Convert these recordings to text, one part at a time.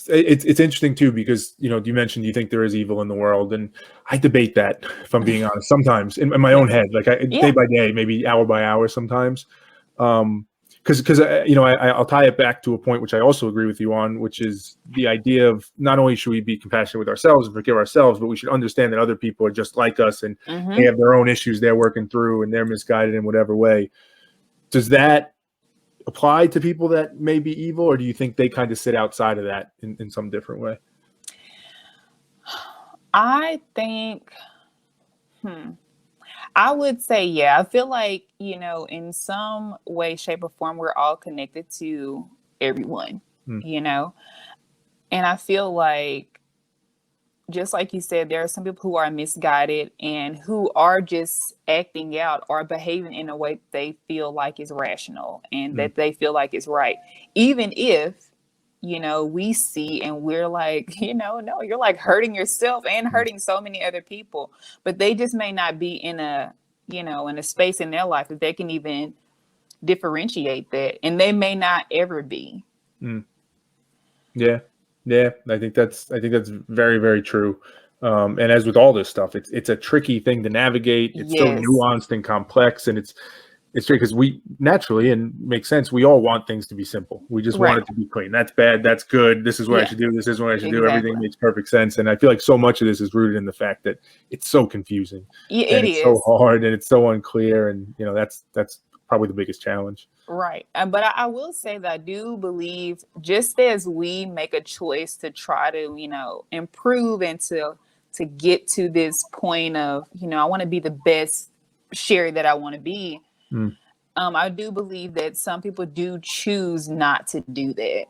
It's interesting too, because you mentioned you think there is evil in the world, and I debate that, if I'm being honest, sometimes in my Yeah. own head, like day Yeah. by day, maybe hour by hour sometimes. Because I'll tie it back to a point which I also agree with you on, which is the idea of not only should we be compassionate with ourselves and forgive ourselves, but we should understand that other people are just like us, and they have their own issues they're working through, and they're misguided in whatever way. Does that apply to people that may be evil, or do you think they kind of sit outside of that in some different way? I think, I would say, yeah, I feel like, in some way, shape, or form, we're all connected to everyone, Mm, you know? And I feel like, just like you said, there are some people who are misguided and who are just acting out or behaving in a way they feel like is rational and mm, that they feel like is right. Even if, we see and we're like, no, you're like hurting yourself and mm. hurting so many other people. But they just may not be in a space in their life that they can even differentiate that. And they may not ever be. Mm. Yeah, yeah. I think that's very, very true. And as with all this stuff, it's a tricky thing to navigate. It's so Yes. nuanced and complex, and it's tricky because we naturally, and makes sense, we all want things to be simple. We just want Right. it to be clean. That's bad. That's good. This is what I Yeah, should do. This is what I should do. Everything exactly. makes perfect sense. And I feel like so much of this is rooted in the fact that it's so confusing, Yeah, and it it's so is. hard, and it's so unclear. And that's probably the biggest challenge. Right. But I will say that I do believe just as we make a choice to try to, improve and to get to this point of, I want to be the best Sherry that I want to be. Mm. I do believe that some people do choose not to do that.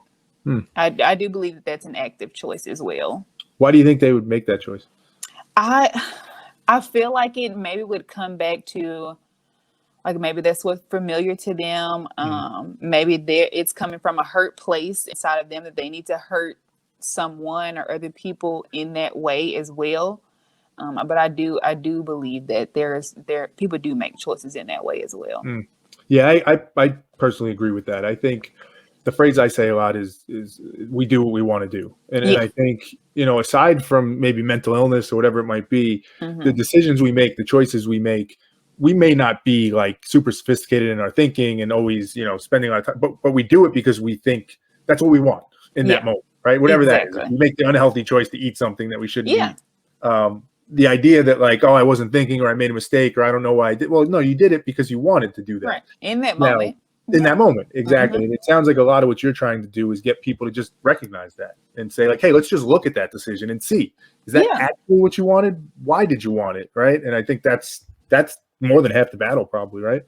Mm. I do believe that that's an active choice as well. Why do you think they would make that choice? I I feel like it maybe would come back to, like, maybe that's what's familiar to them. Mm. Maybe it's coming from a hurt place inside of them that they need to hurt someone or other people in that way as well. But I do believe that there people do make choices in that way as well. Mm. Yeah, I personally agree with that. I think the phrase I say a lot is we do what we want to do. And Yeah. I think, aside from maybe mental illness or whatever it might be, the Hmm. decisions we make, the choices we make, we may not be like super sophisticated in our thinking and always, spending our time, but we do it because we think that's what we want in that Yeah. moment, right? Whatever that is. If Exactly. we make the unhealthy choice to eat something that we shouldn't Yeah. eat, the idea that like, oh, I wasn't thinking, or I made a mistake, or I don't know why I did. Well, no, you did it because you wanted to do that. Right. In that Now, moment. in Yeah. that moment, Hmm. exactly. And it sounds like a lot of what you're trying to do is get people to just recognize that and say, like, hey, let's just look at that decision and see, is that Yeah. actually what you wanted? Why did you want it? Right. And I think that's more than half the battle, probably, right?